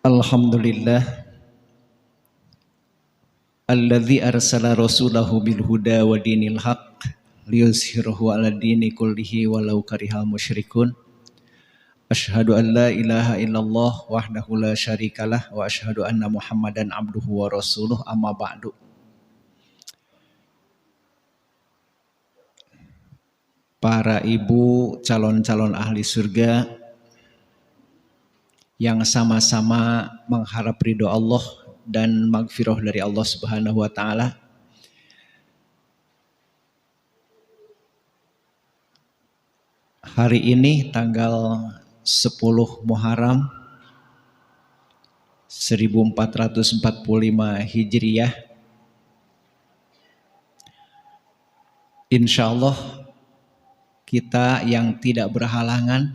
Alhamdulillah alladzi arsala rasulahu bil huda wa dinil haq liyuzhirahu 'ala dini kullihi walau karihal musyrikun. Asyhadu an la ilaha illallah wahdahu la syarikalah wa asyhadu anna Muhammadan abduhu wa rasuluh amma ba'du. Para ibu calon-calon ahli surga yang sama-sama mengharap ridho Allah dan magfirah dari Allah Subhanahu wa taala. Hari ini tanggal 10 Muharram 1445 Hijriah. Insya Allah kita yang tidak berhalangan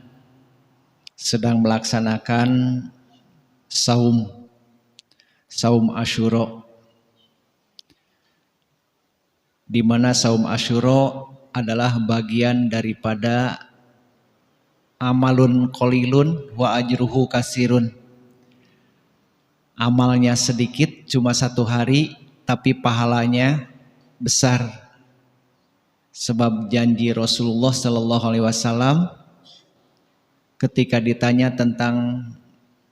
sedang melaksanakan saum Asyura, di mana saum Asyura adalah bagian daripada amalun qalilun wa ajruhu kasirun. Amalnya sedikit, cuma 1 hari, tapi pahalanya besar. Sebab janji Rasulullah Sallallahu Alaihi Wasallam ketika ditanya tentang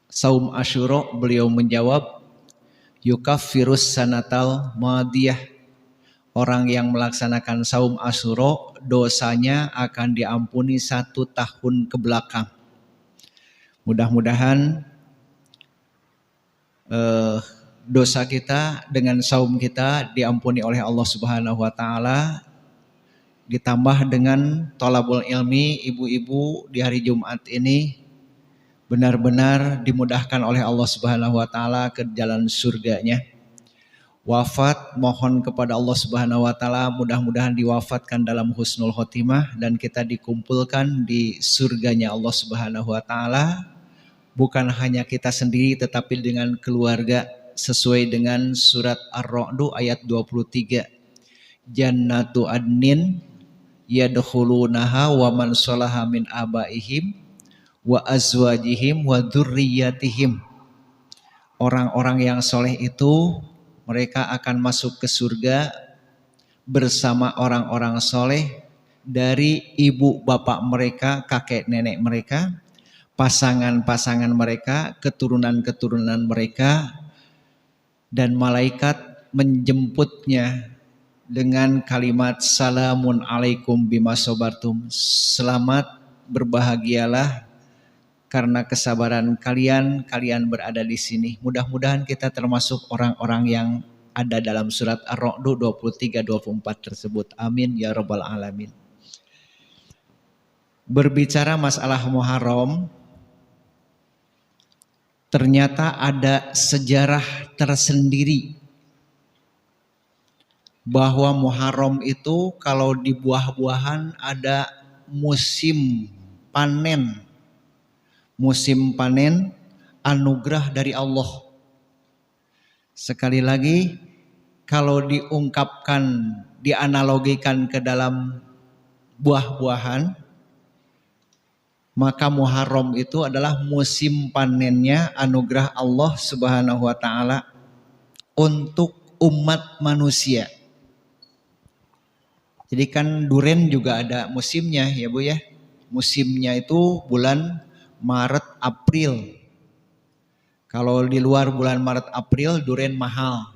saum Asyura, beliau menjawab, yukaffirus sanatal madiyah. Orang yang melaksanakan saum Asyura, dosanya akan diampuni 1 tahun ke belakang. Mudah-mudahan dosa kita dengan saum kita diampuni oleh Allah Subhanahu wa taala. Ditambah dengan thalabul ilmi, ibu-ibu di hari Jumat ini benar-benar dimudahkan oleh Allah Subhanahu wa taala ke jalan surganya. Wafat, mohon kepada Allah Subhanahu wa taala mudah-mudahan diwafatkan dalam husnul khotimah dan kita dikumpulkan di surganya Allah Subhanahu wa taala. Bukan hanya kita sendiri tetapi dengan keluarga, sesuai dengan surat Ar-Ra'd ayat 23. Jannatu adnin yadkhulunaha wa man sholaha min abaihim wa azwajihim wa dzurriyyatihim. Orang-orang yang soleh itu mereka akan masuk ke surga bersama orang-orang soleh dari ibu bapak mereka, kakek nenek mereka, pasangan-pasangan mereka, keturunan-keturunan mereka, dan malaikat menjemputnya dengan kalimat salamun alaikum bima sobartum. Selamat, berbahagialah karena kesabaran kalian berada di sini. Mudah-mudahan kita termasuk orang-orang yang ada dalam surat Ar-Ra'd 23-24 tersebut. Amin ya rabbal alamin. Berbicara masalah Muharram, ternyata ada sejarah tersendiri bahwa Muharram itu kalau di buah-buahan ada musim panen. Musim panen anugerah dari Allah. Sekali lagi, kalau diungkapkan, dianalogikan ke dalam buah-buahan, maka Muharram itu adalah musim panennya anugerah Allah Subhanahu wa taala untuk umat manusia. Jadi kan duren juga ada musimnya ya Bu ya. Musimnya itu bulan Maret April. Kalau di luar bulan Maret April duren mahal.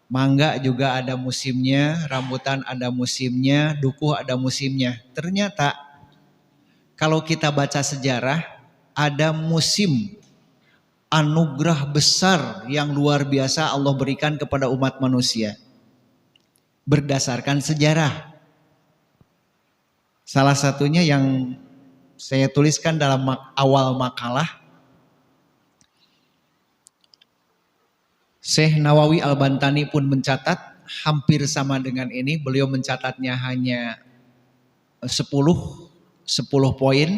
Mangga juga ada musimnya, rambutan ada musimnya, dukuh ada musimnya. Ternyata kalau kita baca sejarah ada musim anugerah besar yang luar biasa Allah berikan kepada umat manusia. Berdasarkan sejarah. Salah satunya yang saya tuliskan dalam awal makalah, Syekh Nawawi Al-Bantani pun mencatat hampir sama dengan ini. Beliau mencatatnya hanya 10 poin,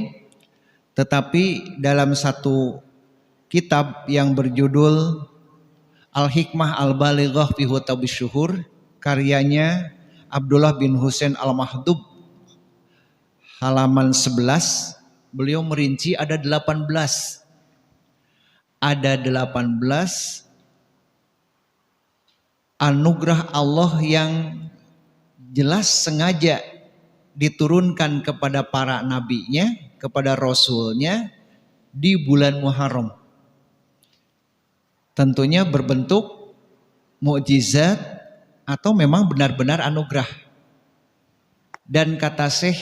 tetapi dalam satu kitab yang berjudul Al-Hikmah Al-Balighah fi Hutabish Syuhur, karyanya Abdullah bin Husain Al-Mahdub, halaman 11, beliau merinci ada 18 ada 18 anugerah Allah yang jelas sengaja diturunkan kepada para nabinya, kepada rasulnya di bulan Muharram. Tentunya berbentuk mukjizat atau memang benar-benar anugerah. Dan kata Syekh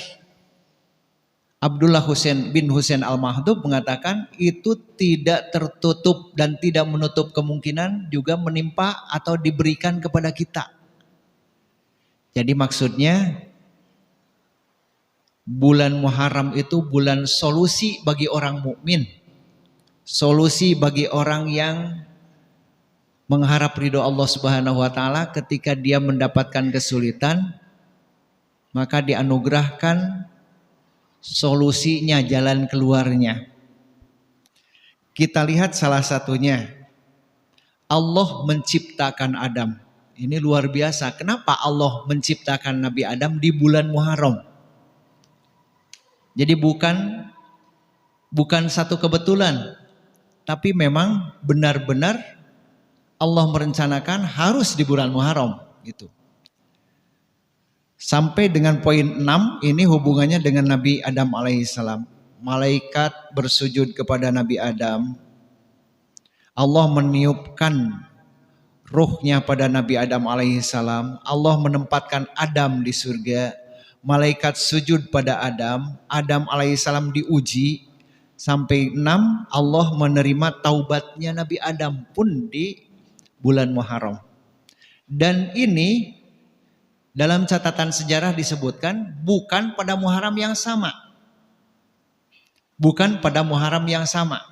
Abdullah bin Husain Al-Mahdub mengatakan itu tidak tertutup dan tidak menutup kemungkinan juga menimpa atau diberikan kepada kita. Jadi maksudnya bulan Muharram itu bulan solusi bagi orang mukmin, solusi bagi orang yang mengharap ridho Allah Subhanahu wa taala. Ketika dia mendapatkan kesulitan, maka dianugerahkan solusinya, jalan keluarnya. Kita lihat salah satunya, Allah menciptakan Adam. Ini luar biasa. Kenapa Allah menciptakan Nabi Adam di bulan Muharram? Jadi bukan satu kebetulan, tapi memang benar-benar Allah merencanakan harus di bulan Muharram gitu. Sampai dengan poin 6 ini hubungannya dengan Nabi Adam alaihissalam. Malaikat bersujud kepada Nabi Adam. Allah meniupkan ruhnya pada Nabi Adam alaihissalam. Allah menempatkan Adam di surga. Malaikat sujud pada Adam. Adam alaihissalam diuji. Sampai 6 Allah menerima taubatnya Nabi Adam pun di bulan Muharram. Dan ini dalam catatan sejarah disebutkan bukan pada Muharram yang sama. Bukan pada Muharram yang sama.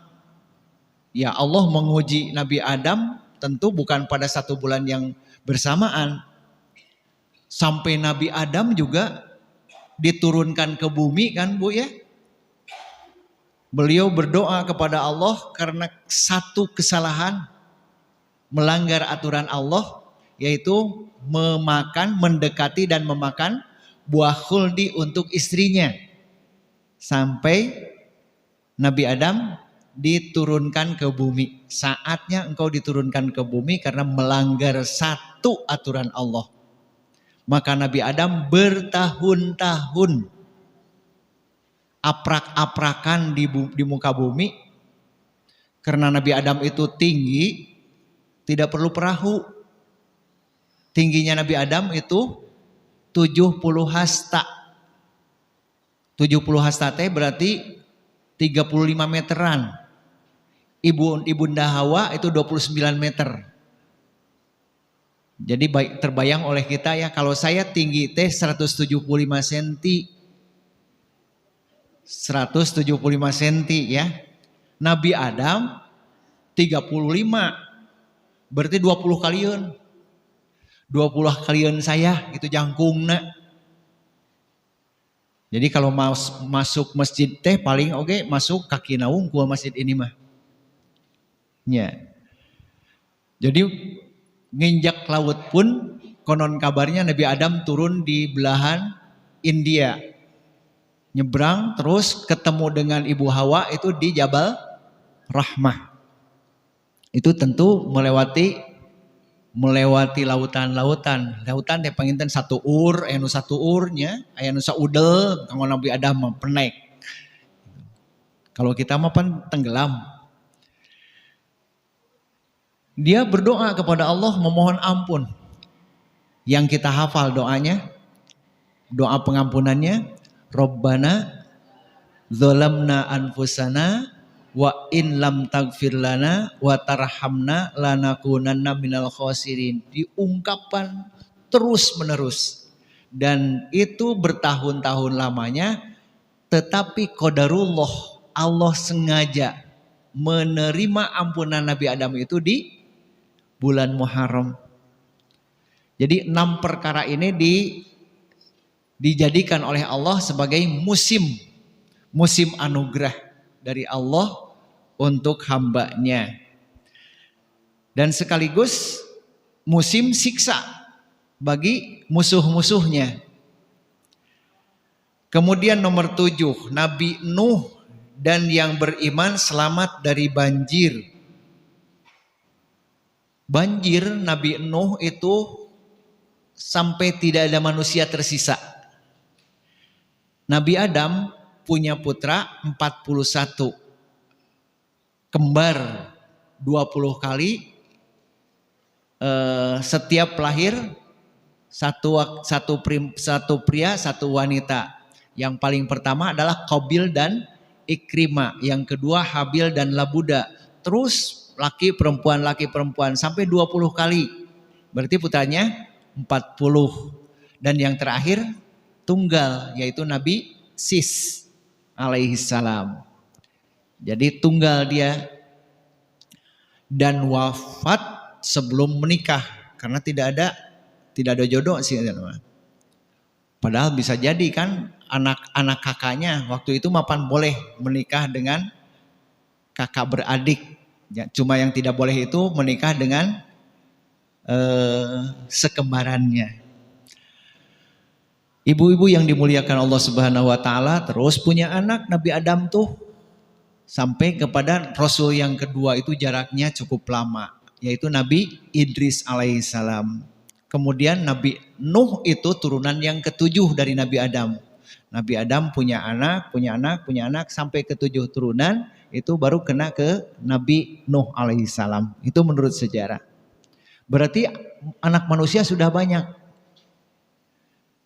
Ya, Allah menguji Nabi Adam tentu bukan pada satu bulan yang bersamaan. Sampai Nabi Adam juga diturunkan ke bumi kan Bu ya. Beliau berdoa kepada Allah karena satu kesalahan, melanggar aturan Allah, yaitu mendekati dan memakan buah khuldi untuk istrinya. Sampai Nabi Adam diturunkan ke bumi. Saatnya engkau diturunkan ke bumi karena melanggar satu aturan Allah. Maka Nabi Adam bertahun-tahun aprak-aprakan di muka bumi. Karena Nabi Adam itu tinggi, tidak perlu perahu. Tingginya Nabi Adam itu 70 hasta. 70 hasta teh berarti 35 meteran. Ibunda Hawa itu 29 meter. Jadi terbayang oleh kita ya, kalau saya tinggi teh 175 cm. 175 cm ya. Nabi Adam 35. Berarti 20 kalian. 20 kalian saya itu jangkungna. Jadi kalau masuk masjid teh paling oke masuk kaki naung ku masjid ini mah. Ya. Jadi nginjak laut pun konon kabarnya Nabi Adam turun di belahan India. Nyebrang terus ketemu dengan Ibu Hawa itu di Jabal Rahmah. Itu tentu melewati lautan-lautan. Lautan teh panginten satu ur, anu satu urnya, aya nu saudel, kanggo Nabi Adam mah penek. Kalau kita mah pan tenggelam. Dia berdoa kepada Allah memohon ampun. Yang kita hafal doanya, doa pengampunannya, Rabbana dzalamna anfusana wa in lam taghfir lana wa tarhamna lanakunanna minal khosirin. Diungkapkan terus menerus. Dan itu bertahun-tahun lamanya. Tetapi qadarullah, Allah sengaja menerima ampunan Nabi Adam itu di bulan Muharram. Jadi 6 perkara ini dijadikan oleh Allah sebagai musim anugerah dari Allah untuk hambanya. Dan sekaligus musim siksa bagi musuh-musuhnya. Kemudian nomor 7, Nabi Nuh dan yang beriman selamat dari banjir banjir Nabi Nuh itu sampai tidak ada manusia tersisa. Nabi Adam punya putra 41, kembar 20 kali, setiap lahir satu pria, satu wanita. Yang paling pertama adalah Qabil dan Ikrimah, yang kedua Habil dan Labuda. Terus laki perempuan sampai 20 kali. Berarti putranya 40. Dan yang terakhir tunggal, yaitu Nabi Sis alaihi salam. Jadi tunggal dia, dan wafat sebelum menikah karena tidak ada jodoh sih. Padahal bisa jadi kan anak kakaknya waktu itu mapan boleh menikah dengan kakak beradik. Ya, cuma yang tidak boleh itu menikah dengan sekembarannya. Ibu-ibu yang dimuliakan Allah Subhanahu wa taala, terus punya anak Nabi Adam tuh sampai kepada Rasul yang kedua, itu jaraknya cukup lama, yaitu Nabi Idris alaihissalam. Kemudian Nabi Nuh itu turunan yang ketujuh dari Nabi Adam. Nabi Adam punya anak sampai ketujuh turunan, itu baru kena ke Nabi Nuh alaihissalam. Itu menurut sejarah. Berarti anak manusia sudah banyak.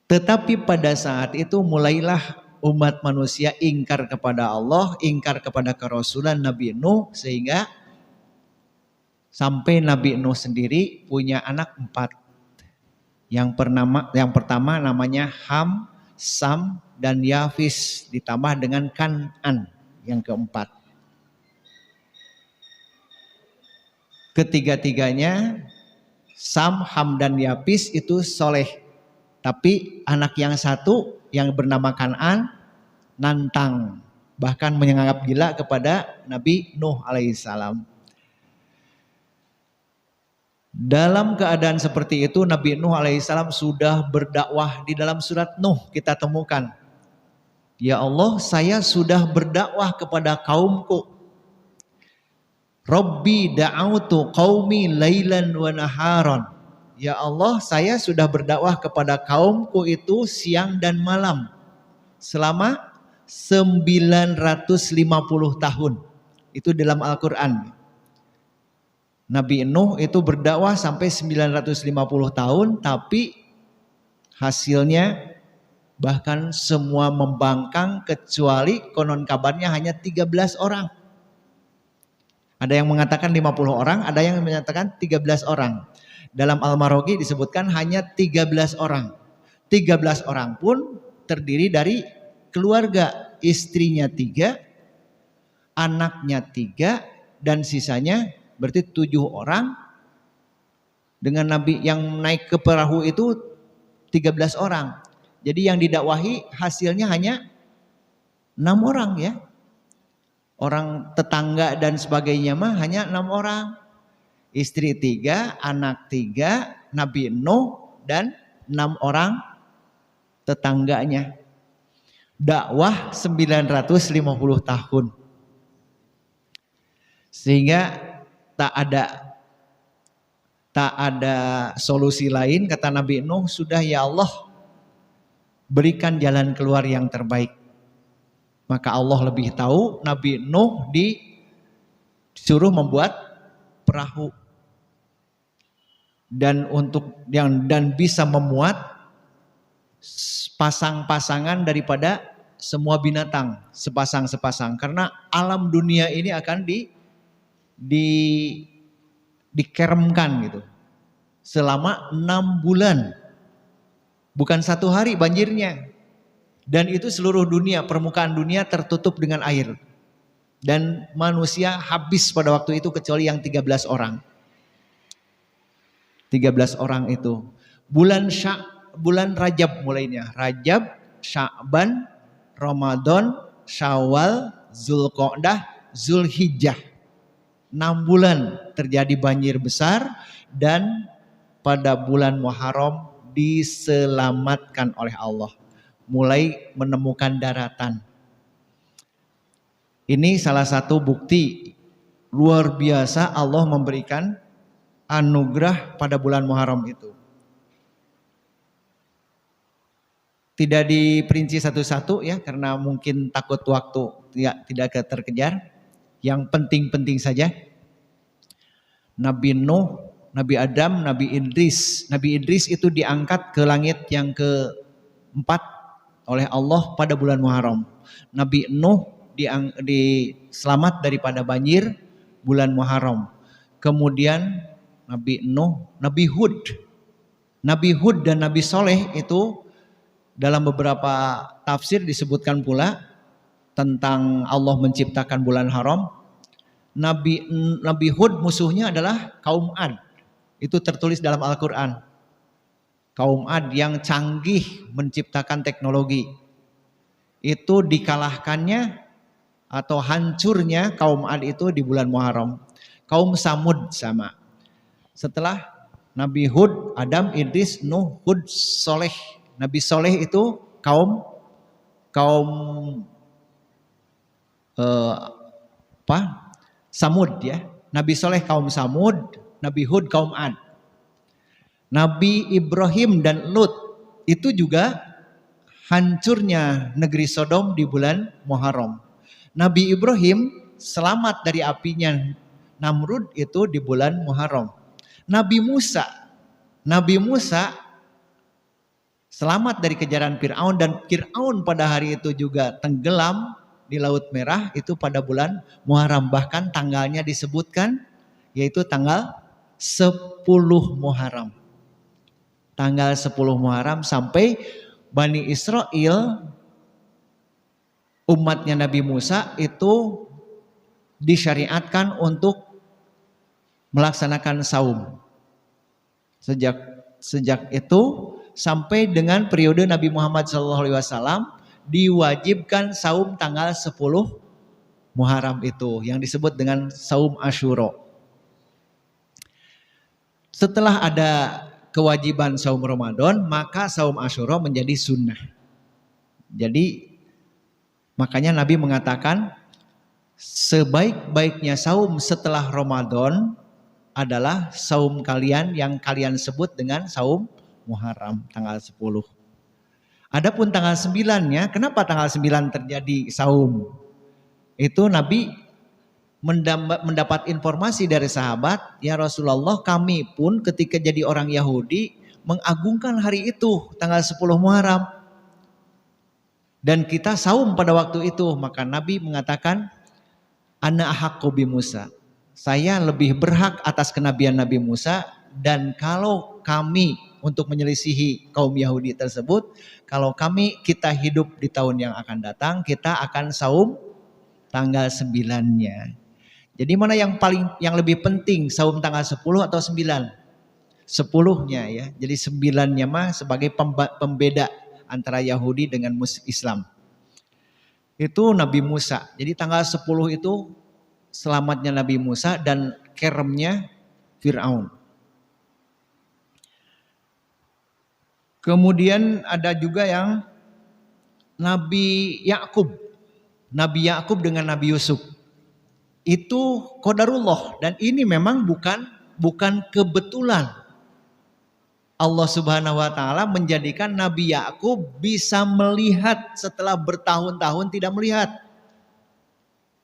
Tetapi pada saat itu mulailah umat manusia ingkar kepada Allah, ingkar kepada kerasulan Nabi Nuh, sehingga sampai Nabi Nuh sendiri punya anak 4. Yang pertama namanya Ham, Sam, dan Yafis, ditambah dengan Kan'an yang keempat. Ketiga-tiganya Sam, Ham, dan Yafis itu soleh. Tapi anak yang satu yang bernama Kan'an nantang, bahkan menganggap gila kepada Nabi Nuh alaihissalam. Dalam keadaan seperti itu Nabi Nuh alaihissalam sudah berdakwah. Di dalam surat Nuh kita temukan, ya Allah, saya sudah berdakwah kepada kaumku. Rabbi da'autu qaumi lailan wa naharon. Ya Allah, saya sudah berdakwah kepada kaumku itu siang dan malam selama 950 tahun. Itu dalam Al-Quran. Nabi Nuh itu berdakwah sampai 950 tahun, tapi hasilnya bahkan semua membangkang, kecuali konon kabarnya hanya 13 orang. Ada yang mengatakan 50 orang, ada yang menyatakan 13 orang. Dalam Al-Maraghi disebutkan hanya 13 orang. 13 orang pun terdiri dari keluarga, istrinya 3, anaknya 3, dan sisanya berarti 7 orang. Dengan Nabi yang naik ke perahu itu 13 orang. Jadi yang didakwahi hasilnya hanya 6 orang ya. Orang tetangga dan sebagainya mah hanya 6 orang. Istri 3, anak 3, Nabi Nuh, dan 6 orang tetangganya. Dakwah 950 tahun. Sehingga tak ada solusi lain, kata Nabi Nuh, sudah ya Allah, berikan jalan keluar yang terbaik. Maka Allah lebih tahu, Nabi Nuh disuruh membuat perahu. Dan bisa memuat pasang-pasangan daripada semua binatang, sepasang-sepasang. Karena alam dunia ini akan dikeremkan gitu selama 6 bulan, bukan 1 hari banjirnya. Dan itu seluruh dunia, permukaan dunia tertutup dengan air. Dan manusia habis pada waktu itu kecuali yang 13 orang. 13 orang itu. Bulan Rajab mulainya. Rajab, Sya'ban, Ramadan, Syawal, Zulqa'dah, Zulhijjah. 6 bulan terjadi banjir besar, dan pada bulan Muharram diselamatkan oleh Allah. Mulai menemukan daratan. Ini salah satu bukti luar biasa Allah memberikan anugerah pada bulan Muharram itu. Tidak diperinci satu-satu ya, karena mungkin takut waktu tidak terkejar. Yang penting-penting saja. Nabi Nuh, Nabi Adam, Nabi Idris. Nabi Idris itu diangkat ke langit yang keempat oleh Allah pada bulan Muharram. Nabi Nuh diselamat daripada banjir bulan Muharram. Kemudian Nabi Nuh, Nabi Hud dan Nabi Soleh itu dalam beberapa tafsir disebutkan pula tentang Allah menciptakan bulan haram. Nabi Hud musuhnya adalah kaum Ad. Itu tertulis dalam Al-Quran. Kaum Ad yang canggih menciptakan teknologi. Itu dikalahkannya atau hancurnya kaum Ad itu di bulan Muharram. Kaum Samud sama. Setelah Nabi Hud, Adam, Idris, Nuh, Hud, Soleh. Nabi Soleh itu kaum Samud ya. Nabi Soleh kaum Samud, Nabi Hud kaum Ad. Nabi Ibrahim dan Lut itu juga hancurnya negeri Sodom di bulan Muharram. Nabi Ibrahim selamat dari apinya Namrud itu di bulan Muharram. Nabi Musa selamat dari kejaran Fir'aun, dan Fir'aun pada hari itu juga tenggelam di Laut Merah itu pada bulan Muharram. Bahkan tanggalnya disebutkan yaitu tanggal 10 Muharram. Tanggal 10 Muharram sampai Bani Israel umatnya Nabi Musa itu disyariatkan untuk melaksanakan saum. Sejak itu sampai dengan periode Nabi Muhammad SAW diwajibkan saum tanggal 10 Muharram itu yang disebut dengan saum Asyura. Setelah ada kewajiban saum Ramadan, maka saum Asyura menjadi sunnah. Jadi makanya Nabi mengatakan sebaik-baiknya saum setelah Ramadan adalah saum kalian yang kalian sebut dengan saum Muharram tanggal 10. Adapun tanggal 9-nya, kenapa tanggal 9 terjadi saum? Itu Nabi mendapat informasi dari sahabat, ya Rasulullah, kami pun ketika jadi orang Yahudi mengagungkan hari itu tanggal 10 Muharram. Dan kita saum pada waktu itu. Maka Nabi mengatakan, ana ahaqqu bi Musa. Saya lebih berhak atas kenabian Nabi Musa, dan kalau kami untuk menyelisihi kaum Yahudi tersebut, kalau kita hidup di tahun yang akan datang, kita akan saum tanggal 9-nya. Jadi mana yang lebih penting, saum tanggal 10 atau 9? 10-nya ya. Jadi 9-nya mah sebagai pembeda antara Yahudi dengan Islam. Itu Nabi Musa. Jadi tanggal 10 itu selamatnya Nabi Musa dan keremnya Fir'aun. Kemudian ada juga yang Nabi Yakub dengan Nabi Yusuf. Itu qadarullah, dan ini memang bukan kebetulan. Allah Subhanahu wa taala menjadikan Nabi Yakub bisa melihat setelah bertahun-tahun tidak melihat.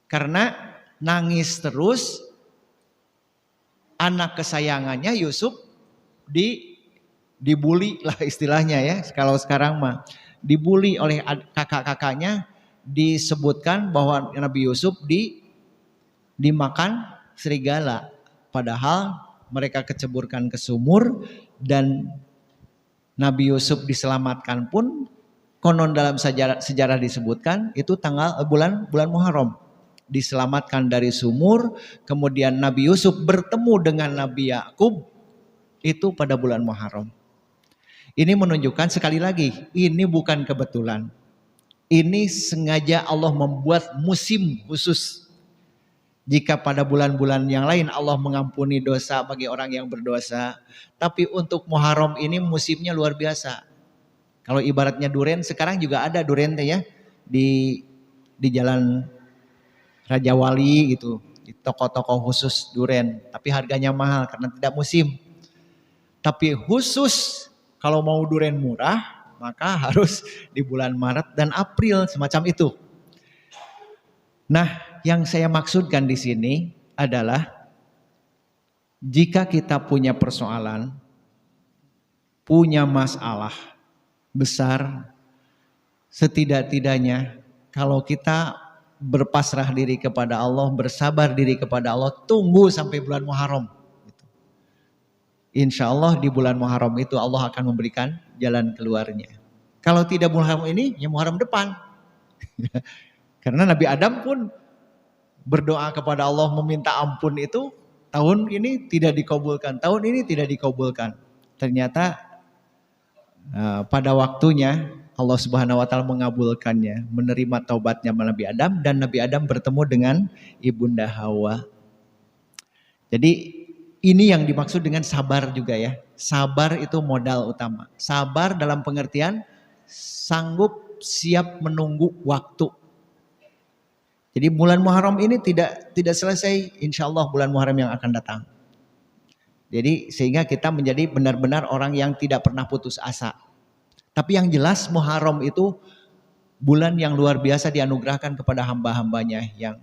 Karena nangis terus anak kesayangannya Yusuf dibully lah istilahnya ya. Kalau sekarang mah dibully oleh kakak-kakaknya, disebutkan bahwa Nabi Yusuf dimakan serigala. Padahal mereka keceburkan ke sumur, dan Nabi Yusuf diselamatkan pun konon dalam sejarah disebutkan itu bulan Muharram. Diselamatkan dari sumur, kemudian Nabi Yusuf bertemu dengan Nabi Yakub itu pada bulan Muharram. Ini menunjukkan sekali lagi, ini bukan kebetulan. Ini sengaja Allah membuat musim khusus. Jika pada bulan-bulan yang lain Allah mengampuni dosa bagi orang yang berdosa, tapi untuk Muharram ini musimnya luar biasa. Kalau ibaratnya duren, sekarang juga ada duren ya di Jalan Raja Wali gitu. di toko-toko khusus duren, tapi harganya mahal karena tidak musim. Tapi khusus kalau mau duren murah, maka harus di bulan Maret dan April, semacam itu. Nah, yang saya maksudkan di sini adalah jika kita punya persoalan, punya masalah besar, setidak-tidaknya kalau kita berpasrah diri kepada Allah, bersabar diri kepada Allah, tunggu sampai bulan Muharram. Insya Allah di bulan Muharram itu Allah akan memberikan jalan keluarnya. Kalau tidak Muharram ini, ya Muharram depan. Karena Nabi Adam pun berdoa kepada Allah meminta ampun itu tahun ini tidak dikabulkan, tahun ini tidak dikabulkan. Ternyata pada waktunya Allah Subhanahu wa taala mengabulkannya, menerima taubatnya Nabi Adam, dan Nabi Adam bertemu dengan Ibunda Hawa. Jadi ini yang dimaksud dengan sabar juga ya. Sabar itu modal utama. Sabar dalam pengertian sanggup siap menunggu waktu. Jadi bulan Muharram ini tidak selesai, insya Allah bulan Muharram yang akan datang. Jadi sehingga kita menjadi benar-benar orang yang tidak pernah putus asa. Tapi yang jelas Muharram itu bulan yang luar biasa dianugerahkan kepada hamba-hambanya yang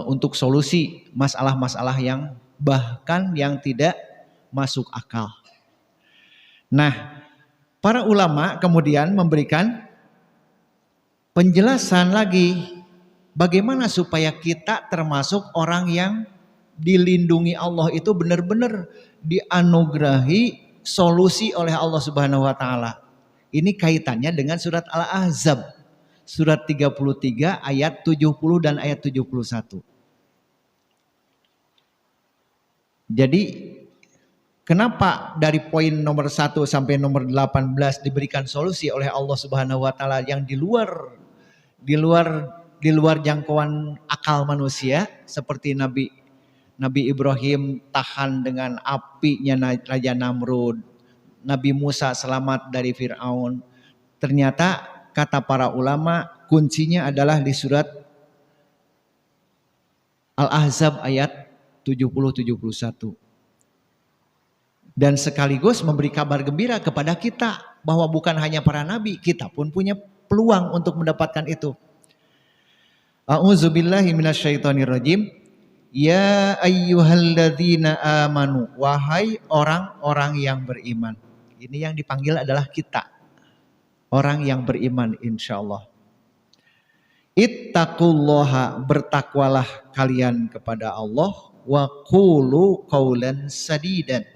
untuk solusi masalah-masalah yang bahkan yang tidak masuk akal. Nah, para ulama kemudian memberikan penjelasan lagi bagaimana supaya kita termasuk orang yang dilindungi Allah itu benar-benar dianugerahi solusi oleh Allah Subhanahu wa taala. Ini kaitannya dengan surat Al-Ahzab, surat 33 ayat 70 dan ayat 71. Jadi kenapa dari poin nomor 1 sampai nomor 18 diberikan solusi oleh Allah Subhanahu wa taala yang di luar jangkauan akal manusia, seperti Nabi Ibrahim tahan dengan apinya Raja Namrud, Nabi Musa selamat dari Fir'aun. Ternyata kata para ulama kuncinya adalah di surat Al-Ahzab ayat 70-71. Dan sekaligus memberi kabar gembira kepada kita bahwa bukan hanya para nabi, kita pun punya peluang untuk mendapatkan itu. A'udzubillahi minasyaitonirrajim. Ya ayyuhalladzina amanu, wahai orang-orang yang beriman. Ini yang dipanggil adalah kita, orang yang beriman insyaallah. Ittaqullaha, bertakwalah kalian kepada Allah, wa qulu qaulan sadidan,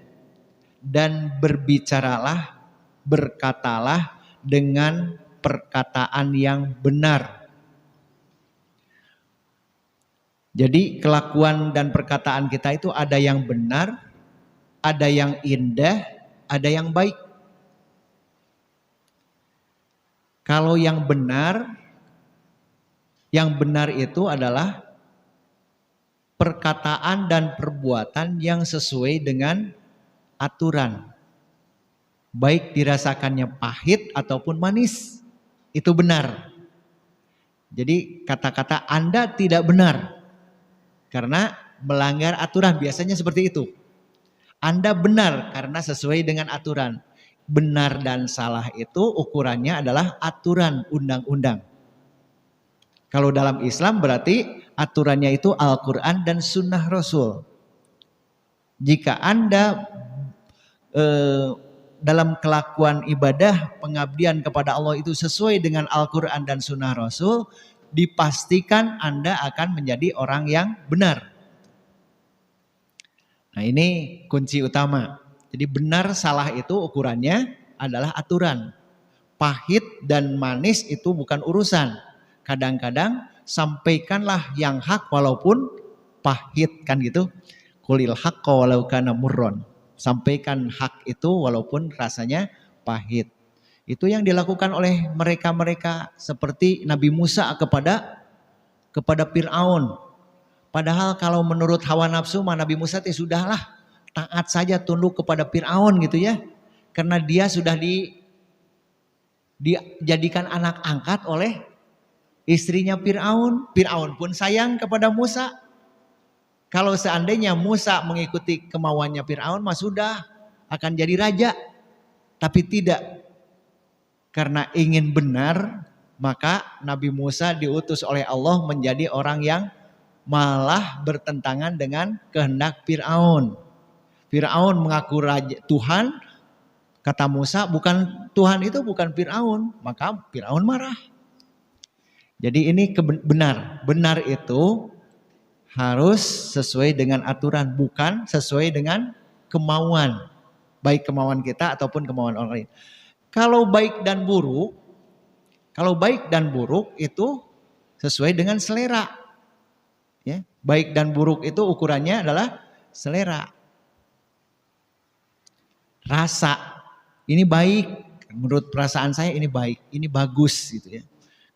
dan berbicaralah, berkatalah dengan perkataan yang benar. Jadi kelakuan dan perkataan kita itu ada yang benar, ada yang indah, ada yang baik. Kalau yang benar itu adalah perkataan dan perbuatan yang sesuai dengan aturan. Baik dirasakannya pahit ataupun manis, itu benar. Jadi kata-kata Anda tidak benar karena melanggar aturan, biasanya seperti itu. Anda benar karena sesuai dengan aturan. Benar dan salah itu ukurannya adalah aturan undang-undang. Kalau dalam Islam berarti aturannya itu Al-Quran dan Sunnah Rasul. Jika Anda dalam kelakuan ibadah pengabdian kepada Allah itu sesuai dengan Al-Quran dan Sunnah Rasul, dipastikan Anda akan menjadi orang yang benar. Nah ini kunci utama. Jadi benar salah itu ukurannya adalah aturan. Pahit dan manis itu bukan urusan. Kadang-kadang sampaikanlah yang hak walaupun pahit, kan gitu. Qulil haqqa walau kana murron. Sampaikan hak itu walaupun rasanya pahit. Itu yang dilakukan oleh mereka-mereka seperti Nabi Musa kepada Fir'aun. Padahal kalau menurut hawa nafsu Nabi Musa sudahlah taat saja, tunduk kepada Fir'aun gitu ya. Karena dia sudah dijadikan anak angkat oleh istrinya Fir'aun. Fir'aun pun sayang kepada Musa. Kalau seandainya Musa mengikuti kemauannya Fir'aun mah sudah akan jadi raja. Tapi tidak. Karena ingin benar, maka Nabi Musa diutus oleh Allah menjadi orang yang malah bertentangan dengan kehendak Fir'aun. Fir'aun mengaku raja Tuhan, kata Musa bukan Tuhan itu bukan Fir'aun, maka Fir'aun marah. Jadi ini benar. Benar itu harus sesuai dengan aturan, bukan sesuai dengan kemauan. Baik kemauan kita ataupun kemauan orang lain. Kalau baik dan buruk itu sesuai dengan selera. Ya, baik dan buruk itu ukurannya adalah selera. Rasa, ini baik, menurut perasaan saya ini baik, ini bagus gitu ya.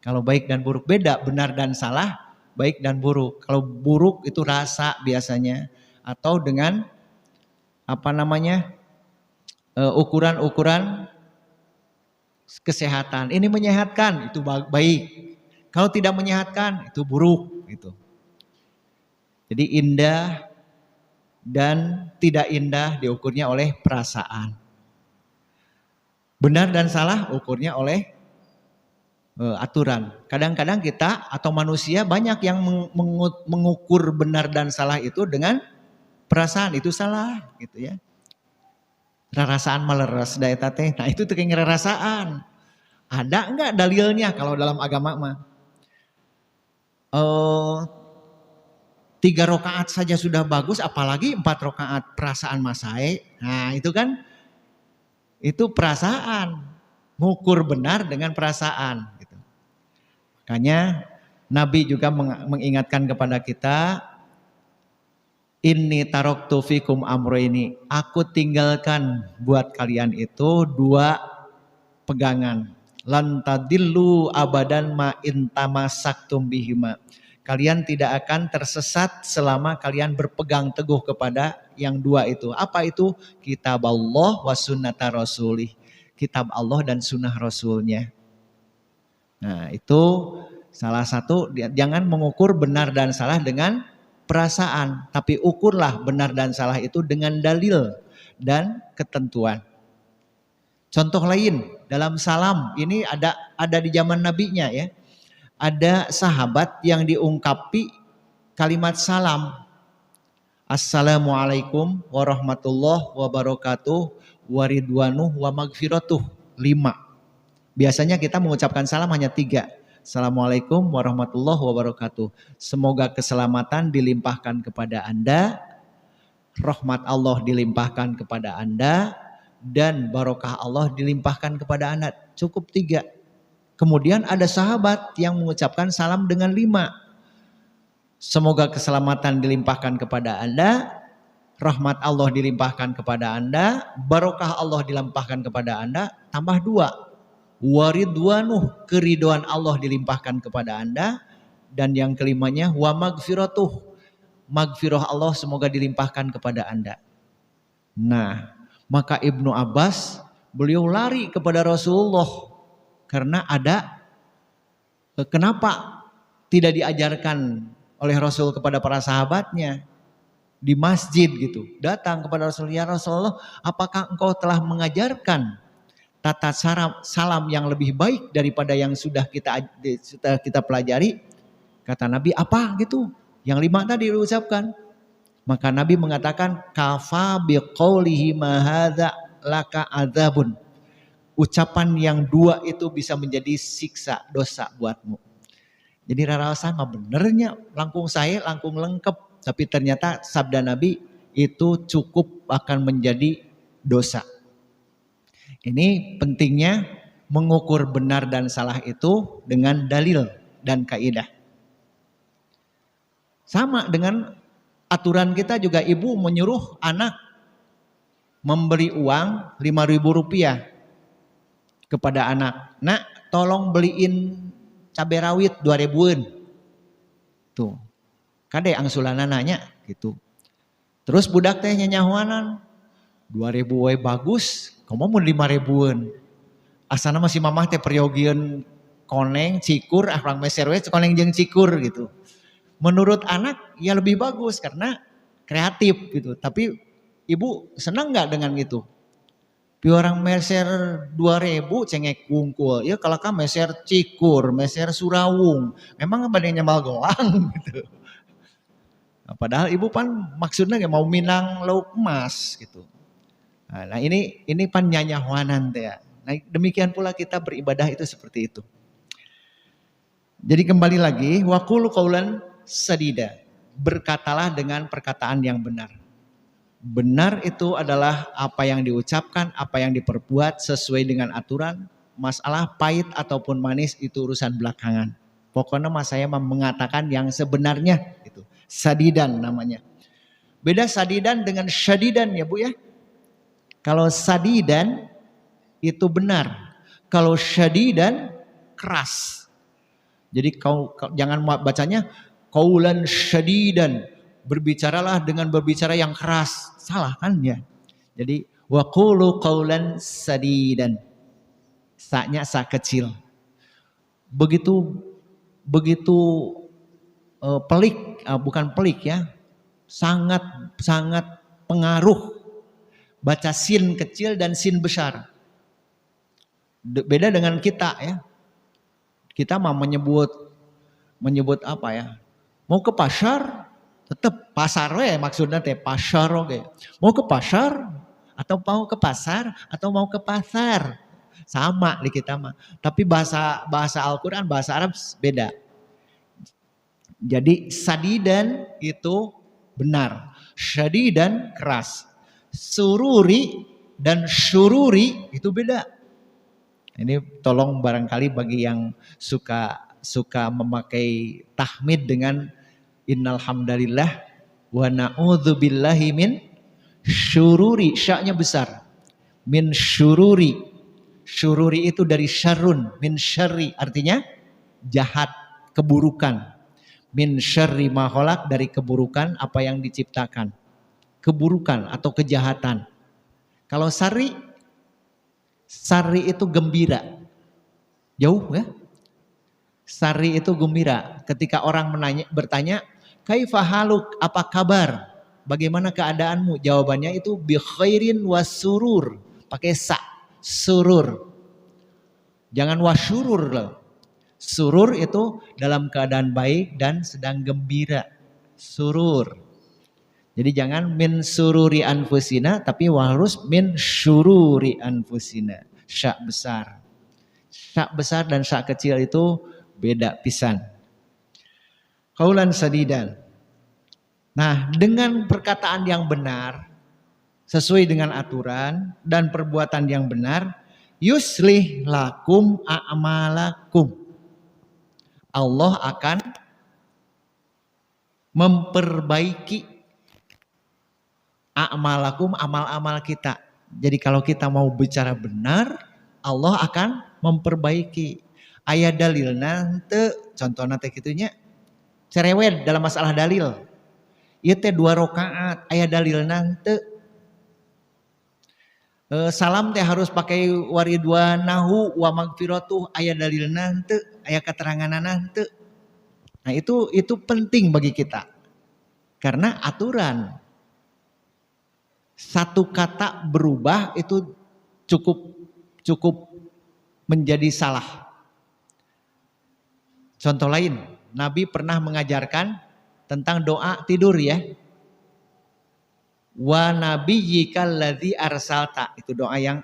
Kalau baik dan buruk beda, benar dan salah, baik dan buruk. Kalau buruk itu rasa biasanya atau dengan ukuran-ukuran kesehatan. Ini menyehatkan, itu baik. Kalau tidak menyehatkan, itu buruk gitu. Jadi indah dan tidak indah diukurnya oleh perasaan. Benar dan salah ukurnya oleh aturan. Kadang-kadang kita atau manusia banyak yang mengukur benar dan salah itu dengan perasaan. Itu salah gitu ya. Rarasaan maleres daya teh. Nah itu tuh kayak ngerasaan. Ada enggak dalilnya kalau dalam agama mah? 3 rakaat saja sudah bagus, apalagi 4 rakaat perasaan masai. Nah itu kan, itu perasaan. Ngukur benar dengan perasaan. Gitu. Makanya Nabi juga mengingatkan kepada kita, Inni taroktu fikum amroini. Aku tinggalkan buat kalian itu 2 pegangan. Lan tadillu abadan ma intamasaktum bihima. Kalian tidak akan tersesat selama kalian berpegang teguh kepada yang 2 itu. Apa itu? Kitab Allah wa sunnata rasulih. Kitab Allah dan sunnah rasulnya. Nah itu salah satu, jangan mengukur benar dan salah dengan perasaan, tapi ukurlah benar dan salah itu dengan dalil dan ketentuan. Contoh lain dalam salam, ini ada di zaman nabinya ya. Ada sahabat yang diungkapi kalimat salam. Assalamualaikum warahmatullahi wabarakatuh waridwanuh wa magfiratuh. 5. Biasanya kita mengucapkan salam hanya 3. Assalamualaikum warahmatullahi wabarakatuh. Semoga keselamatan dilimpahkan kepada Anda, rahmat Allah dilimpahkan kepada Anda, dan barokah Allah dilimpahkan kepada Anda. Cukup 3. Kemudian ada sahabat yang mengucapkan salam dengan 5. Semoga keselamatan dilimpahkan kepada Anda, rahmat Allah dilimpahkan kepada Anda, barokah Allah dilimpahkan kepada Anda, tambah 2. Waridwanuh, keridhaan Allah dilimpahkan kepada Anda, dan yang kelimanya wa magfiratuh, magfirah Allah semoga dilimpahkan kepada Anda. Nah, maka Ibnu Abbas beliau lari kepada Rasulullah karena kenapa tidak diajarkan oleh Rasul kepada para sahabatnya di masjid gitu. Datang kepada Rasul, ya Rasulullah, apakah engkau telah mengajarkan tata salam yang lebih baik daripada yang sudah kita pelajari? Kata Nabi, apa gitu? Yang 5 tadi diucapkan. Maka Nabi mengatakan, kafa biqaulihi ma hadza laka adzabun. Ucapan yang 2 itu bisa menjadi siksa dosa buatmu. Jadi rasa mah benernya langkung saya langkung lengkap, tapi ternyata sabda Nabi itu cukup akan menjadi dosa. Ini pentingnya mengukur benar dan salah itu dengan dalil dan kaidah. Sama dengan aturan kita juga, ibu menyuruh anak memberi uang 5.000 rupiah kepada anak. Nak, tolong beliin cabai rawit 2.000-an. Tuh. Kade angsulana nanya gitu. Terus budak teh nyanyahuanan 2.000 we bagus. Kamu mau 5.000-an. Asana masih mamah teh peryogian koneng, cikur, orang meser we koneng jeung cikur gitu. Menurut anak ya lebih bagus karena kreatif gitu. Tapi ibu senang nggak dengan itu? Pi orang meser 2.000 cengek kungkul. Ya kalau kan meser cikur, meser surawung. Memang bandingnya mal goang gitu. Nah, padahal ibu pan maksudnya mau minang lauk emas gitu. Nah ini pan nyanyahuanan teh. Nah demikian pula kita beribadah itu seperti itu. Jadi kembali lagi, waqulu qaulan sadida. Berkatalah dengan perkataan yang benar. Benar itu adalah apa yang diucapkan, apa yang diperbuat sesuai dengan aturan. Masalah pahit ataupun manis itu urusan belakangan. Pokoknya mas saya mengatakan yang sebenarnya gitu. Sadidan namanya. Beda sadidan dengan syadidan ya Bu ya. Kalau sadidan itu benar. Kalau syadidan keras. Jadi kau jangan bacanya qaulan syadidan. Berbicaralah dengan berbicara yang keras. Salah kan ya. Jadi waqulu qaulan sadidan. Sa-nya sa kecil. Begitu pelik, bukan pelik ya. Sangat pengaruh. Baca sin kecil dan sin besar. Beda dengan kita ya. Kita mau menyebut apa ya? Mau ke pasar, tetap pasar we maksudnya teh pasar oke. Mau ke pasar atau mau ke pasar atau mau ke pasar. Sama di kita mah. Tapi bahasa Al-Qur'an, bahasa Arab beda. Jadi sadidan itu benar, syadidan keras. Sururi dan syururi itu beda. Ini tolong barangkali bagi yang suka memakai tahmid dengan innal hamdalillah wa na'udzubillahi min syururi, sya-nya besar. Min syururi. Syururi itu dari syarrun, min syarri artinya jahat, keburukan. Min syarri ma khalaq dari keburukan apa yang diciptakan. Keburukan atau kejahatan. Kalau Sari itu gembira. Jauh ya? Sari itu gembira. Ketika orang bertanya, kaifa haluk, apa kabar? Bagaimana keadaanmu? Jawabannya itu bi khairin wasurur. Pakai sa, surur. Jangan wasyurur loh. Surur itu dalam keadaan baik dan sedang gembira. Surur. Jadi jangan min sururi anfusina tapi harus min syururi anfusina. Syak besar. Syak besar dan syak kecil itu beda pisan. Qaulan sadidan. Nah, dengan perkataan yang benar sesuai dengan aturan dan perbuatan yang benar, yuslih lakum a'malakum. Allah akan memperbaiki a'malakum, amal-amal kita. Jadi kalau kita mau bicara benar, Allah akan memperbaiki. Aya dalilna teu contohna teh kitunya cerewet dalam masalah dalil. Ieu teh 2 rakaat, aya dalilna teu. Salam teh harus pakai waridwanahu wa magfiratuh, aya dalilna teu, aya keteranganana teu. Nah, itu penting bagi kita. Karena aturan satu kata berubah itu cukup menjadi salah. Contoh lain, Nabi pernah mengajarkan tentang doa tidur ya. Wa nabiyyikal ladzi arsalta, itu doa yang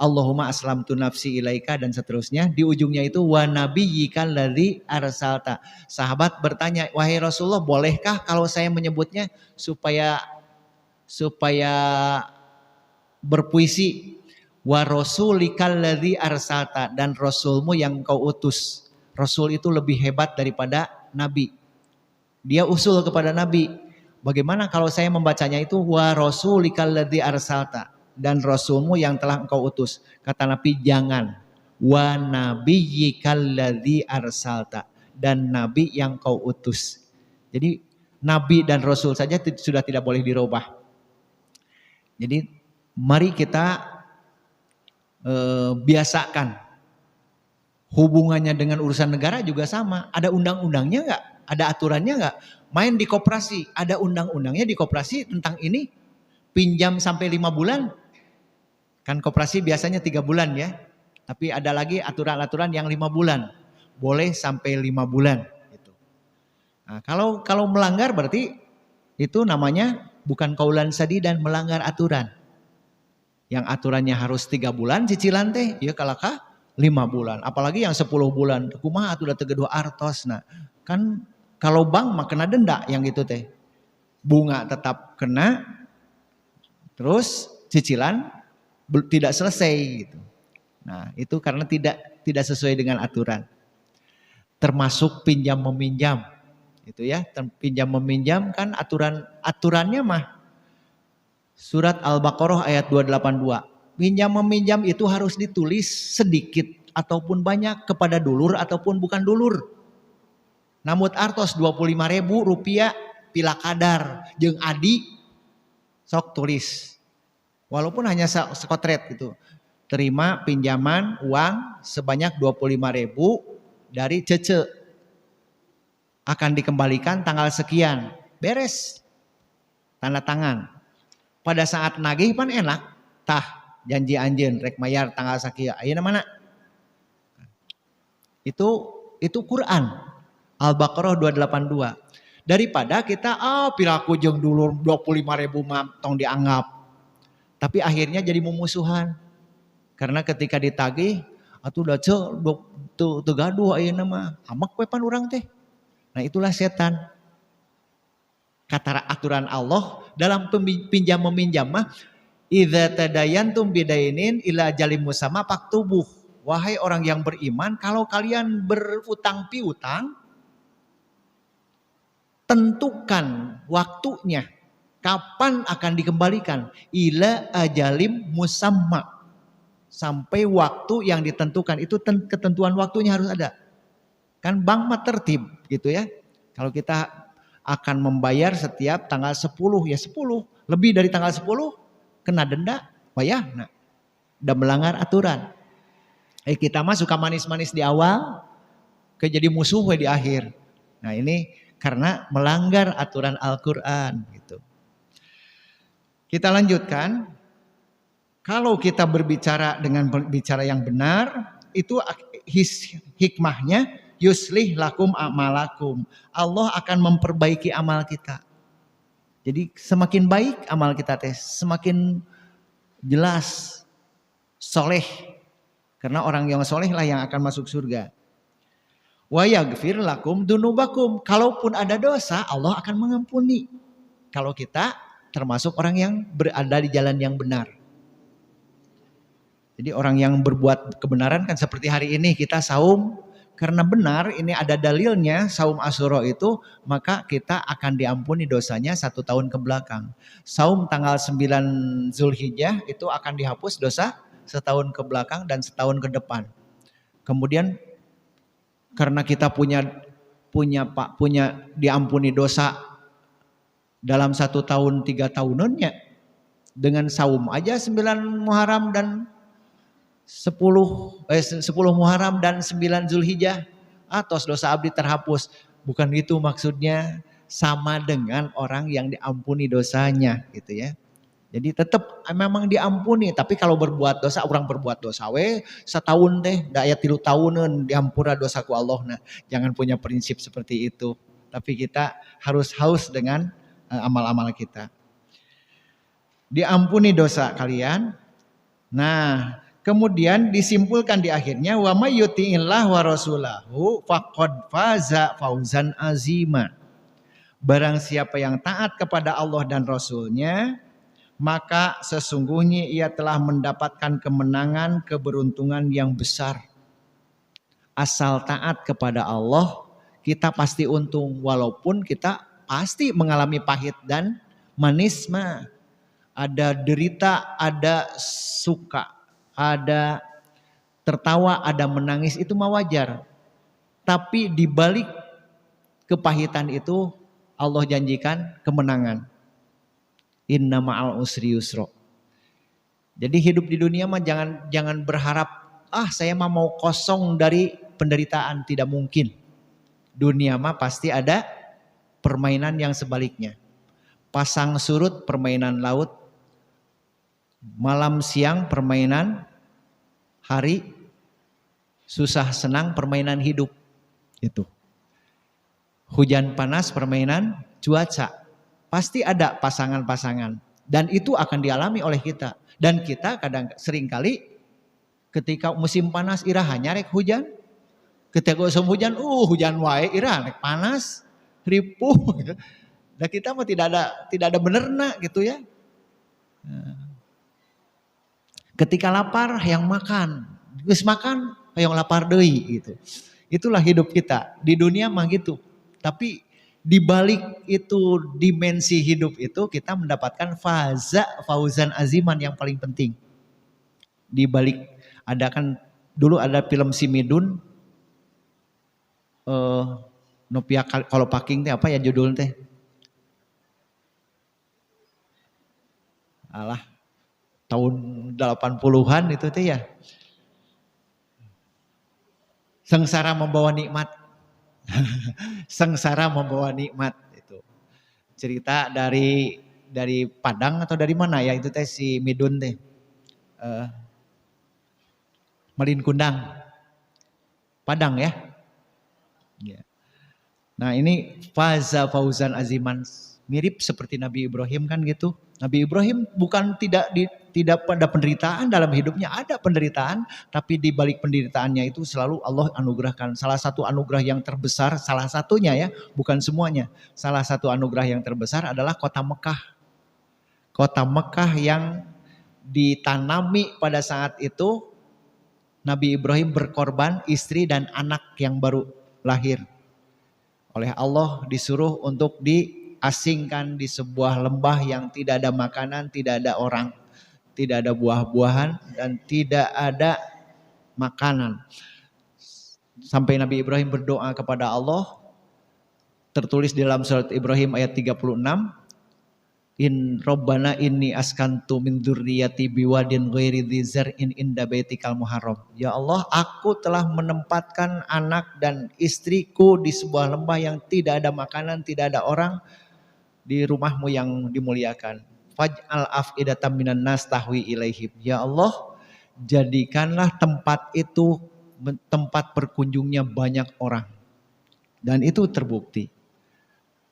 Allahumma aslamtu nafsi ilaika dan seterusnya. Di ujungnya itu wa nabiyyikal ladzi arsalta. Sahabat bertanya, wahai Rasulullah, bolehkah kalau saya menyebutnya supaya berpuisi, wa rasulikal ladzi arsalta, dan rasulmu yang kau utus. Rasul itu lebih hebat daripada nabi. Dia usul kepada nabi. Bagaimana kalau saya membacanya itu wa rasulikal ladzi arsalta, dan rasulmu yang telah engkau utus. Kata Nabi, jangan. Wa nabiyyikal ladzi arsalta, dan nabi yang kau utus. Jadi nabi dan rasul saja sudah tidak boleh dirubah. Jadi mari kita biasakan Hubungannya dengan urusan negara juga sama. Ada undang-undangnya nggak? Ada aturannya nggak? Main di koperasi, ada undang-undangnya di koperasi tentang ini. Pinjam sampai 5 bulan. Kan koperasi biasanya 3 bulan ya. Tapi ada lagi aturan-aturan yang 5 bulan. Boleh sampai 5 bulan. Gitu. Nah, kalau melanggar berarti itu namanya bukan qaulan sadidan, melanggar aturan. Yang aturannya harus 3 bulan cicilan teh, ya kalakah 5 bulan. Apalagi yang 10 bulan. Kumaha atuh da teu gedua artos. Nah, kan kalau bank mah kena denda yang gitu teh. Bunga tetap kena, terus cicilan tidak selesai gitu. Nah, itu karena tidak sesuai dengan aturan. Termasuk pinjam meminjam. Itu ya, pinjam meminjam kan aturannya mah Surat Al-Baqarah ayat 282. Pinjam meminjam itu harus ditulis sedikit ataupun banyak kepada dulur ataupun bukan dulur. Namun artos 25.000 rupiah pila kadar jeung adi sok tulis. Walaupun hanya sekotret gitu. Terima pinjaman uang sebanyak 25.000 dari Cece. Akan dikembalikan tanggal sekian. Beres. Tanda tangan. Pada saat nagih pan enak, tah janji anjeun rek mayar tanggal sakieu. Ayeuna mana? Itu Quran. Al-Baqarah 282. Daripada kita pilaku jeung dulur 25.000 mah tong dianggap. Tapi akhirnya jadi memusuhan. Karena ketika ditagih atuh da teu gaduh ayeuna mah. Hamek we pan urang teh. Nah, itulah setan. Kata aturan Allah dalam pinjam meminjam mah idza tadayantum bidainin ila ajalin musamma faktubuh. Wahai orang yang beriman, kalau kalian berutang piutang, tentukan waktunya kapan akan dikembalikan ila ajalim musamma. Sampai waktu yang ditentukan itu ketentuan waktunya harus ada. Kan bank mah tertib gitu ya. Kalau kita akan membayar setiap tanggal 10 ya 10. Lebih dari tanggal 10 kena denda, bayar. Nah, udah melanggar aturan. Kita mah suka manis-manis di awal, jadi musuh di akhir. Nah, ini karena melanggar aturan Al-Quran gitu. Kita lanjutkan. Kalau kita berbicara dengan bicara yang benar, itu hikmahnya yuslih lakum amalakum. Allah akan memperbaiki amal kita. Jadi semakin baik amal kita teh, semakin jelas soleh. Karena orang yang soleh lah yang akan masuk surga. Wa yaghfir lakum dunubakum. Kalaupun ada dosa, Allah akan mengampuni. Kalau kita termasuk orang yang berada di jalan yang benar. Jadi orang yang berbuat kebenaran kan seperti hari ini kita saum. Karena benar ini ada dalilnya saum Asyura itu, maka kita akan diampuni dosanya 1 tahun ke belakang. Saum tanggal 9 Zulhijjah itu akan dihapus dosa setahun ke belakang dan setahun ke depan. Kemudian karena kita punya diampuni dosa dalam 1 tahun 3 tahunannya, dengan saum aja 9 Muharram dan 10 Muharram dan 9 Zulhijjah atos dosa abdi terhapus. Bukan itu maksudnya, sama dengan orang yang diampuni dosanya gitu ya. Jadi tetap memang diampuni, tapi kalau berbuat dosa, orang berbuat dosa setahun teh da aya 3 tahunan diampura dosaku Allah. Nah, jangan punya prinsip seperti itu. Tapi kita harus haus dengan amal-amal kita. Diampuni dosa kalian. Nah, kemudian disimpulkan di akhirnya wa may yuti'illah wa rasulahu faqad faza fauzan azima. Barang siapa yang taat kepada Allah dan Rasulnya, maka sesungguhnya ia telah mendapatkan kemenangan, keberuntungan yang besar. Asal taat kepada Allah, kita pasti untung. Walaupun kita pasti mengalami pahit dan manis mah. Ada derita, ada suka, ada tertawa, ada menangis, itu mah wajar. Tapi di balik kepahitan itu Allah janjikan kemenangan. Inna ma'al usri yusra. Jadi hidup di dunia mah jangan berharap saya mau kosong dari penderitaan, tidak mungkin. Dunia mah pasti ada permainan yang sebaliknya. Pasang surut permainan laut, malam siang permainan hari, susah senang permainan hidup. Itu. Hujan panas permainan cuaca. Pasti ada pasangan-pasangan dan itu akan dialami oleh kita. Dan kita seringkali ketika musim panas iraha nyarek hujan. Ketika musim hujan, hujan wae iraha rek panas, ripuh. Dan kita mah tidak ada benerna gitu ya. Ketika lapar yang makan, geus makan hayang lapar deui gitu. Itulah hidup kita. Di dunia mah gitu. Tapi di balik itu dimensi hidup itu kita mendapatkan fauzan aziman yang paling penting. Di balik dulu ada film si Midun Nopia kalau paking teh apa ya judul teh? Alah tahun 80-an itu teh ya. Sengsara membawa nikmat. Sengsara membawa nikmat itu. Cerita dari Padang atau dari mana ya itu teh si Midun teh. Malin Kundang. Padang ya. Nah ini fauzan aziman, mirip seperti Nabi Ibrahim kan gitu. Nabi Ibrahim bukan tidak pada penderitaan dalam hidupnya, ada penderitaan, tapi di balik penderitaannya itu selalu Allah anugerahkan. Salah satu anugerah yang terbesar, salah satunya ya, bukan semuanya. Salah satu anugerah yang terbesar adalah kota Mekah. Kota Mekah yang ditanami pada saat itu Nabi Ibrahim berkorban istri dan anak yang baru lahir. Oleh Allah disuruh untuk diasingkan di sebuah lembah yang tidak ada makanan, tidak ada orang, tidak ada buah-buahan dan tidak ada makanan. Sampai Nabi Ibrahim berdoa kepada Allah, tertulis di dalam surat Ibrahim ayat 36, In Rabbana inni askantu min dzurriyyati biwadin ghairi dzar'in inda baitikal muharram. Ya Allah, aku telah menempatkan anak dan istriku di sebuah lembah yang tidak ada makanan, tidak ada orang, di rumahmu yang dimuliakan. Faj'al af'idatan minan nas tahwi ilaihim. Ya Allah, jadikanlah tempat itu tempat berkunjungnya banyak orang. Dan itu terbukti.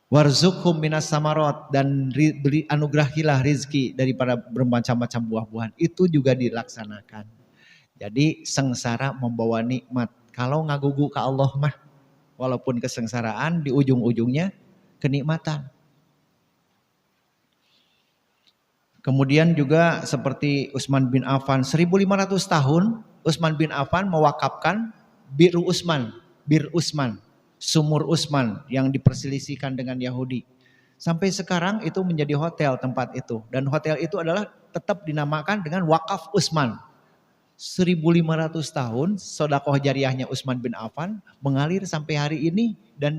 Warzuqhum minas samarot, dan beri anugerahilah rizki daripada bermacam-macam buah-buahan. Itu juga dilaksanakan. Jadi sengsara membawa nikmat. Kalau ngagugu ke Allah mah, walaupun kesengsaraan di ujung-ujungnya kenikmatan. Kemudian juga seperti Utsman bin Affan, 1500 tahun Utsman bin Affan mewakafkan Bir Utsman, Sumur Utsman yang diperselisihkan dengan Yahudi. Sampai sekarang itu menjadi hotel tempat itu. Dan hotel itu adalah tetap dinamakan dengan Wakaf Utsman. 1500 tahun sedekah jariahnya Utsman bin Affan mengalir sampai hari ini dan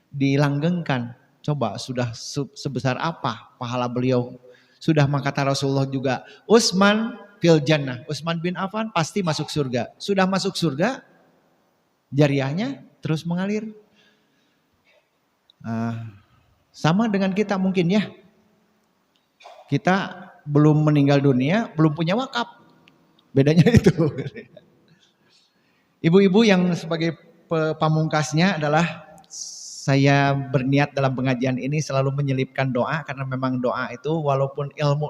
dilanggengkan. Coba sudah sebesar apa pahala beliau. Sudah kata Rasulullah juga, Utsman fil jannah. Utsman bin Affan pasti masuk surga. Sudah masuk surga, jariahnya terus mengalir. Sama dengan kita mungkin ya. Kita belum meninggal dunia, belum punya wakaf. Bedanya itu. Ibu-ibu yang sebagai pamungkasnya adalah saya berniat dalam pengajian ini selalu menyelipkan doa. Karena memang doa itu walaupun ilmu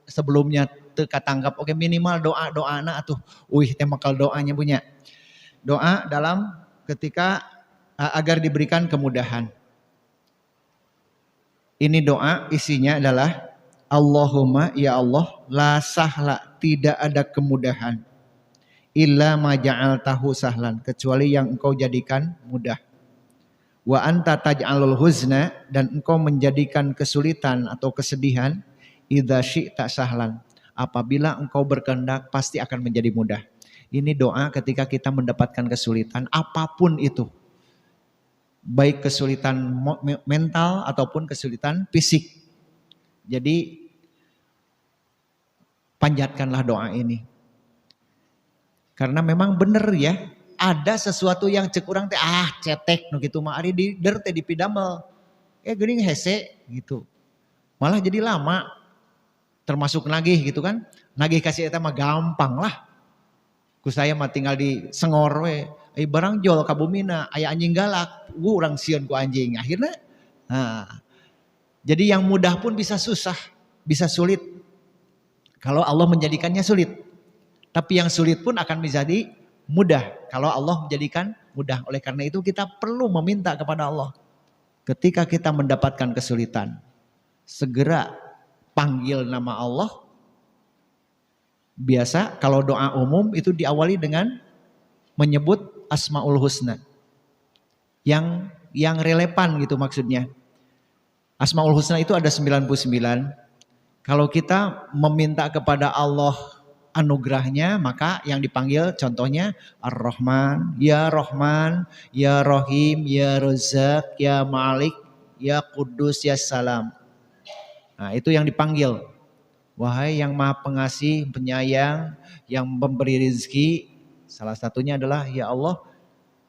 sebelumnya teka tanggap. Oke minimal doa na atuh. Temakal doanya punya. Doa dalam ketika agar diberikan kemudahan. Ini doa isinya adalah Allahumma ya Allah la sahla, tidak ada kemudahan illa ma ja'altahu sahlan, kecuali yang engkau jadikan mudah. Wa anta taj'alul huzna, dan engkau menjadikan kesulitan atau kesedihan idza syi'ta sahlan, apabila engkau berkehendak pasti akan menjadi mudah. Ini doa ketika kita mendapatkan kesulitan apapun itu. Baik kesulitan mental ataupun kesulitan fisik. Jadi panjatkanlah doa ini. Karena memang bener ya, ada sesuatu yang cek urang teh cetek nu kitu mah ari di der teh dipidamel. Geuning hese gitu. Malah jadi lama termasuk nagih gitu kan. Nagih kasih eta mah gampang lah. Ku saya mah tinggal di sengor we. Barang jol ka bumina, aya anjing galak, urang sieun ku anjing. Akhirnya jadi yang mudah pun bisa susah, bisa sulit. Kalau Allah menjadikannya sulit. Tapi yang sulit pun akan menjadi mudah kalau Allah menjadikan mudah. Oleh karena itu kita perlu meminta kepada Allah. Ketika kita mendapatkan kesulitan, segera panggil nama Allah. Biasa kalau doa umum itu diawali dengan menyebut Asmaul Husna. Yang relevan gitu maksudnya. Asmaul Husna itu ada 99. Kalau kita meminta kepada Allah anugerahnya, maka yang dipanggil contohnya Ar-Rahman, Ya Rahim, Ya Razzaq, Ya Malik, Ya Kudus, Ya Salam. Nah itu yang dipanggil. Wahai yang maha pengasih, penyayang, yang memberi rezeki. Salah satunya adalah Ya Allah,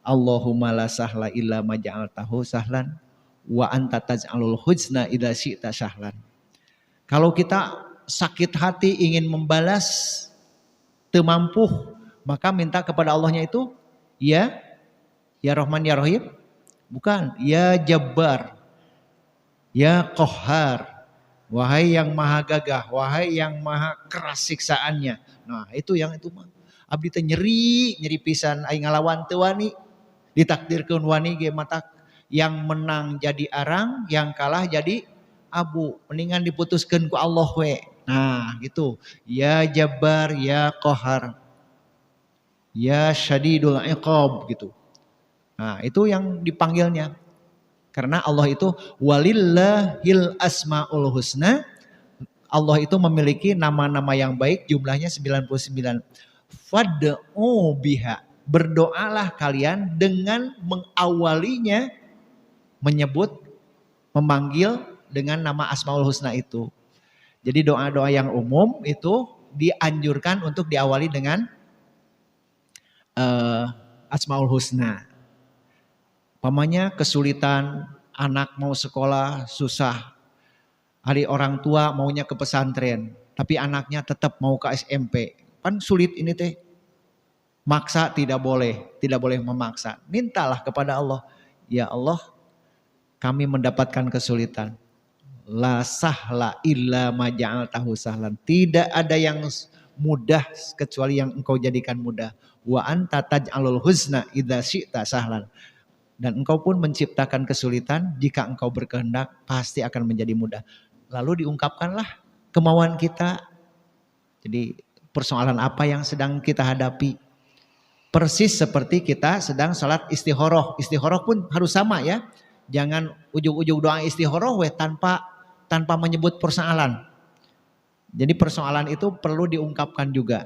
Allahumma la sahla illa ma ja'altahu sahlan wa anta taj'alul huzna idza syi'ta sahlan. Kalau kita sakit hati ingin membalas teu mampu, maka minta kepada Allahnya itu ya Rahman ya Rahim, bukan ya Jabbar, ya Qahhar, wahai yang maha gagah, wahai yang maha keras siksaannya. Nah itu yang itu mah abdi teh nyeri pisan aing ngalawan teu wani, ditakdirkeun wani ge matak yang menang jadi arang, yang kalah jadi abu, mendingan diputuskeun ku Allah we. Nah gitu, ya Jabbar, ya Qahar, ya Syadidul Iqab gitu. Nah itu yang dipanggilnya. Karena Allah itu walillahil asmaul husna. Allah itu memiliki nama-nama yang baik, jumlahnya 99. Fad'u biha. Berdoalah kalian dengan mengawalinya, menyebut, memanggil dengan nama Asmaul Husna itu. Jadi doa-doa yang umum itu dianjurkan untuk diawali dengan Asmaul Husna. Pamannya kesulitan, anak mau sekolah susah. Hari orang tua maunya ke pesantren, tapi anaknya tetap mau ke SMP. Kan sulit ini teh. Maksa tidak boleh memaksa. Mintalah kepada Allah. Ya Allah, kami mendapatkan kesulitan. La sahla illa ma ja'altahu sahlan. Tidak ada yang mudah kecuali yang engkau jadikan mudah. Wa anta taj'alul huzna idza syi'ta sahlan. Dan engkau pun menciptakan kesulitan, jika engkau berkehendak pasti akan menjadi mudah. Lalu diungkapkanlah kemauan kita. Jadi persoalan apa yang sedang kita hadapi. Persis seperti kita sedang salat istikharah. Istikharah pun harus sama ya. Jangan ujung-ujung doa istikharah tanpa menyebut persoalan. Jadi persoalan itu perlu diungkapkan juga.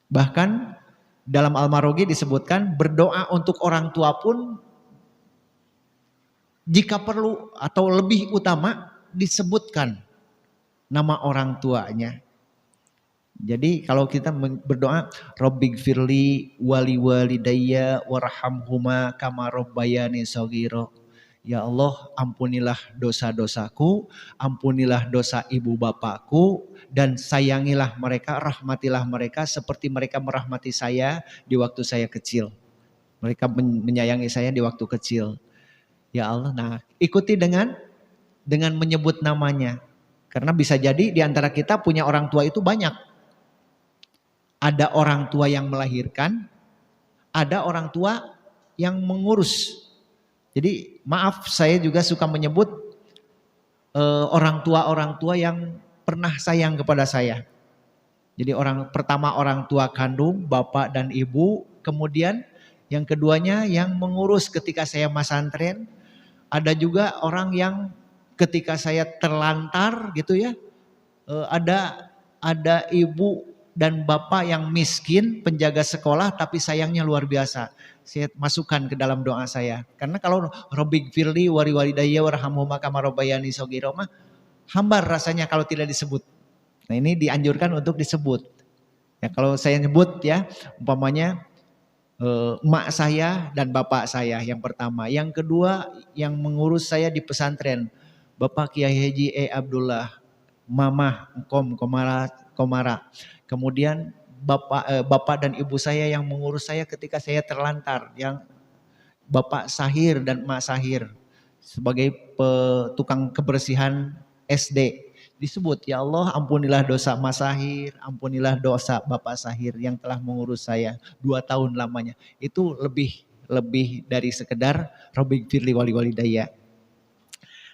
Bahkan dalam Al-Marughi disebutkan berdoa untuk orang tua pun jika perlu atau lebih utama disebutkan nama orang tuanya. Jadi kalau kita berdoa Rabbighfirli wali walidayya warhamhuma kama rabbayani shaghira. Ya Allah, ampunilah dosa-dosaku, ampunilah dosa ibu bapakku, dan sayangilah mereka, rahmatilah mereka seperti mereka merahmati saya di waktu saya kecil. Mereka menyayangi saya di waktu kecil. Ya Allah, nah ikuti dengan menyebut namanya. Karena bisa jadi di antara kita punya orang tua itu banyak. Ada orang tua yang melahirkan, ada orang tua yang mengurus. Jadi maaf, saya juga suka menyebut orang tua yang pernah sayang kepada saya. Jadi pertama orang tua kandung, bapak dan ibu. Kemudian yang keduanya yang mengurus ketika saya masantren. Ada juga orang yang ketika saya terlantar gitu ya. Ada ibu dan bapak yang miskin, penjaga sekolah tapi sayangnya luar biasa. Saya masukkan ke dalam doa saya. Karena kalau Rabbighfirli wali walidayya warhamhuma kama rabbayani shaghira mah hambar rasanya kalau tidak disebut. Nah ini dianjurkan untuk disebut. Ya kalau saya nyebut ya, umpamanya emak saya dan bapak saya yang pertama. Yang kedua yang mengurus saya di pesantren, Bapak Kiai Haji Abdullah, Mamah Komara. Kemudian bapak dan ibu saya yang mengurus saya ketika saya terlantar, yang Bapak Sahir dan Emak Sahir sebagai tukang kebersihan SD. Disebut, ya Allah ampunilah dosa Mas Sahir, ampunilah dosa Bapak Sahir yang telah mengurus saya 2 tahun lamanya. Itu lebih dari sekedar Robbi firli wali walidayya.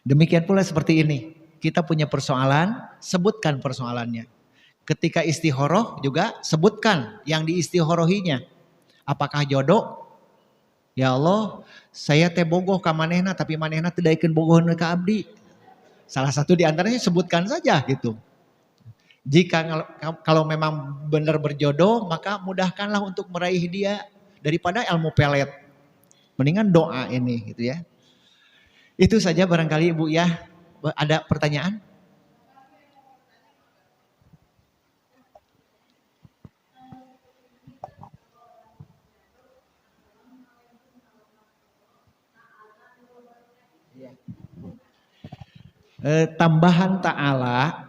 Demikian pula seperti ini. Kita punya persoalan, sebutkan persoalannya. Ketika istihoroh juga sebutkan yang diistihorohinya. Apakah jodoh? Ya Allah, saya teh bogoh ka manehna tapi manehna teu daekeun bogoh ka abdi. Salah satu di antaranya sebutkan saja gitu. Jika kalau memang benar berjodoh, maka mudahkanlah untuk meraih dia daripada ilmu pelet. Mendingan doa ini gitu ya. Itu saja barangkali Ibu ya. Ada pertanyaan? Tambahan ta'ala,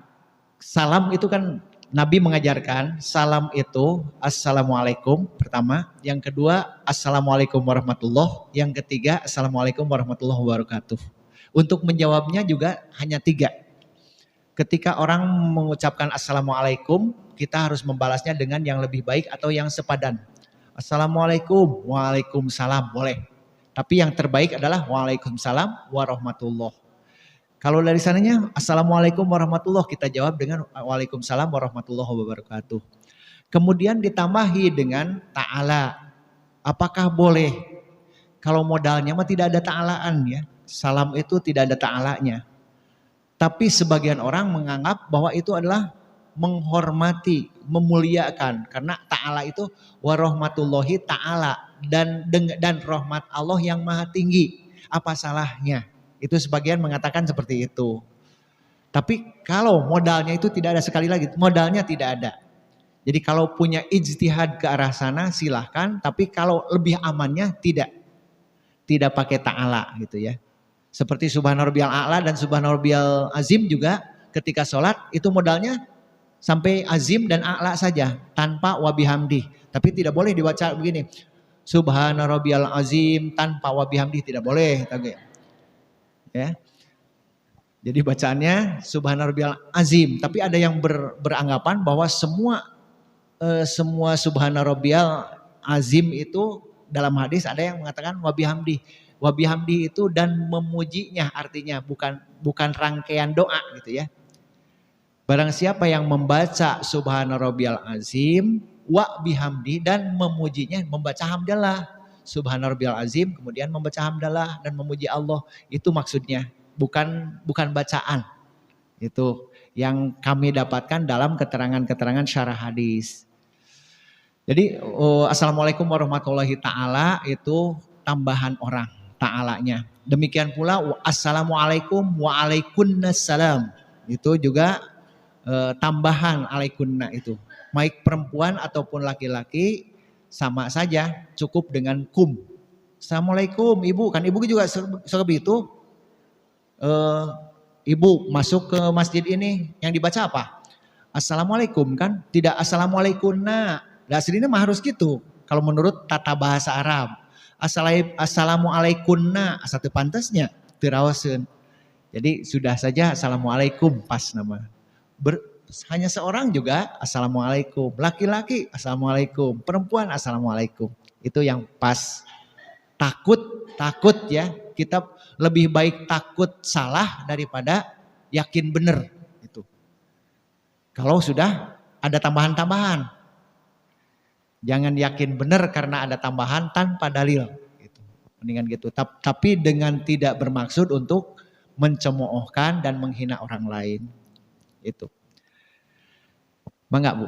salam itu kan Nabi mengajarkan, salam itu assalamualaikum pertama, yang kedua assalamualaikum warahmatullah, yang ketiga assalamualaikum warahmatullahi wabarakatuh. Untuk menjawabnya juga hanya 3. Ketika orang mengucapkan assalamualaikum, kita harus membalasnya dengan yang lebih baik atau yang sepadan. Assalamualaikum, waalaikumsalam, boleh. Tapi yang terbaik adalah waalaikumsalam warahmatullah. Kalau dari sananya assalamualaikum warahmatullah, kita jawab dengan waalaikumsalam warahmatullahi wabarakatuh. Kemudian ditambahi dengan ta'ala. Apakah boleh? Kalau modalnya mah tidak ada ta'alaan ya. Salam itu tidak ada ta'alanya. Tapi sebagian orang menganggap bahwa itu adalah menghormati, memuliakan. Karena ta'ala itu warahmatullahi ta'ala. Dan rahmat Allah yang maha tinggi. Apa salahnya? Itu sebagian mengatakan seperti itu. Tapi kalau modalnya itu tidak ada, sekali lagi modalnya tidak ada. Jadi kalau punya ijtihad ke arah sana silahkan, tapi kalau lebih amannya tidak. Tidak pakai ta'ala gitu ya. Seperti subhanarabbiyal a'la dan subhanarabbiyal azim juga ketika sholat itu modalnya sampai azim dan a'la saja tanpa wabihamdi. Tapi tidak boleh dibaca begini. Subhanarabbiyal azim tanpa wabihamdi, tidak boleh. Ya. Jadi bacaannya subhanarabbiyal azim, tapi ada yang beranggapan bahwa semua subhanarabbiyal azim itu dalam hadis ada yang mengatakan wabihamdi. Wabihamdi itu dan memujinya, artinya bukan rangkaian doa gitu ya. Barang siapa yang membaca subhanarabbiyal azim wa bihamdi dan memujinya, membaca hamdalah. Subhanarabbiyal azim kemudian membaca hamdalah dan memuji Allah, itu maksudnya, bukan bacaan. Itu yang kami dapatkan dalam keterangan-keterangan syarah hadis. Jadi assalamualaikum warahmatullahi taala itu tambahan orang ta'alanya. Demikian pula assalamualaikum waalaikumsalam itu juga tambahan alaikunna itu. Baik perempuan ataupun laki-laki sama saja, cukup dengan kum. Assalamualaikum ibu, kan ibu juga seperti itu. Ibu masuk ke masjid ini, yang dibaca apa? Assalamualaikum kan, tidak assalamualaikumna. Nah aslinya mah harus gitu. Kalau menurut tata bahasa Arab, assalamualaikumna satu pantasnya tirawaseun. Jadi sudah saja assalamualaikum pas nama. Hanya seorang juga assalamualaikum, laki-laki assalamualaikum, perempuan assalamualaikum. Itu yang pas. Takut ya, kita lebih baik takut salah daripada yakin benar itu. Kalau sudah ada tambahan-tambahan, jangan yakin benar karena ada tambahan tanpa dalil gitu. Mendingan gitu, tapi dengan tidak bermaksud untuk mencemoohkan dan menghina orang lain. Itu. Bangga Bu.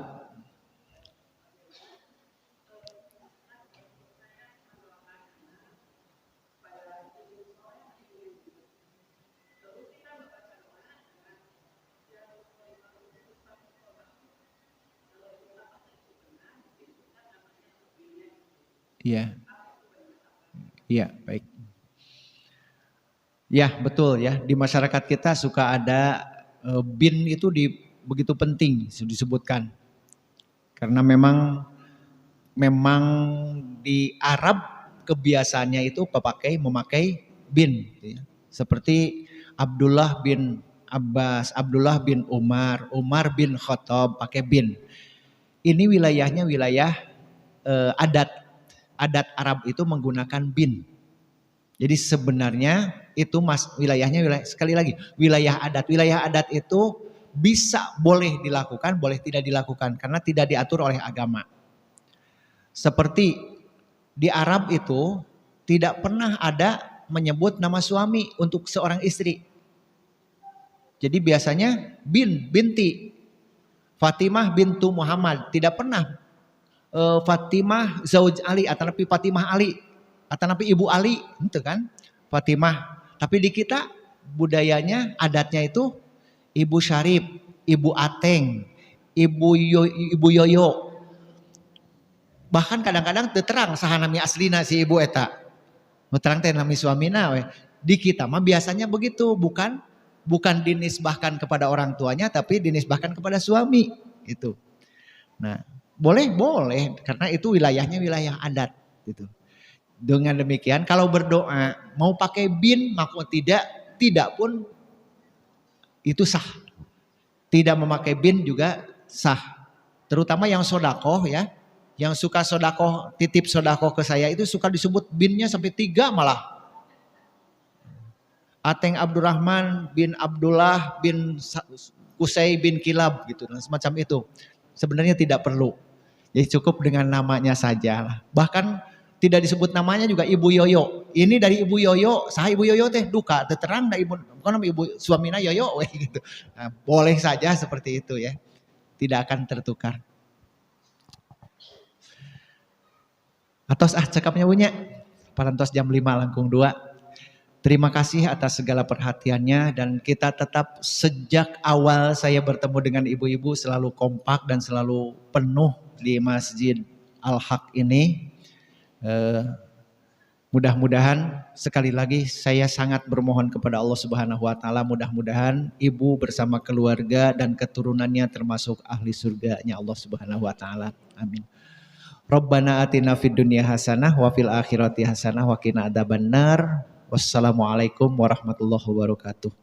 Iya. Iya, baik. Ya, betul ya. Di masyarakat kita suka ada bin itu begitu penting disebutkan. Karena memang di Arab kebiasaannya itu memakai bin gitu ya. Seperti Abdullah bin Abbas, Abdullah bin Umar, Umar bin Khattab pakai bin. Ini wilayahnya wilayah adat. Adat Arab itu menggunakan bin. Jadi sebenarnya itu wilayahnya sekali lagi wilayah adat. Wilayah adat itu bisa boleh dilakukan, boleh tidak dilakukan karena tidak diatur oleh agama. Seperti di Arab itu tidak pernah ada menyebut nama suami untuk seorang istri. Jadi biasanya binti Fatimah bintu Muhammad, tidak pernah Fatimah zauj Ali atau nabi Fatimah Ali atau nabi Ibu Ali, itu kan Fatimah. Tapi di kita budayanya adatnya itu Ibu Syarif, Ibu Ateng, Ibu Yoyo. Bahkan kadang-kadang terang sahanami aslina si ibu eta. Terang teh nami suamina we. Di kita mah biasanya begitu, bukan dinisbahkan kepada orang tuanya tapi dinisbahkan kepada suami itu. Nah, boleh karena itu wilayahnya wilayah adat gitu. Dengan demikian kalau berdoa mau pakai bin maupun tidak pun itu sah. Tidak memakai bin juga sah. Terutama yang sodakoh ya. Yang suka sodakoh, titip sodakoh ke saya itu suka disebut binnya sampai 3 malah. Ateng Abdurrahman bin Abdullah bin Kusai bin Kilab gitu. Semacam itu. Sebenarnya tidak perlu. Jadi cukup dengan namanya saja. Bahkan tidak disebut namanya juga Ibu Yoyo. Ini dari Ibu Yoyo, sah Ibu Yoyo teh duka, terang da ibu, bukan nama ibu suamina Yoyo gitu. Nah, boleh saja seperti itu ya. Tidak akan tertukar. Atos cakapnya punya. Parantos jam 5 langkung 2. Terima kasih atas segala perhatiannya dan kita tetap sejak awal saya bertemu dengan ibu-ibu selalu kompak dan selalu penuh di Masjid Al-Haq ini. Mudah-mudahan sekali lagi saya sangat bermohon kepada Allah Subhanahu wa taala, mudah-mudahan ibu bersama keluarga dan keturunannya termasuk ahli surganya Allah Subhanahu wa taala. Amin. Rabbana atina fid dunya hasanah wa fil akhirati hasanah wa qina adzabannar. Wassalamualaikum warahmatullahi wabarakatuh.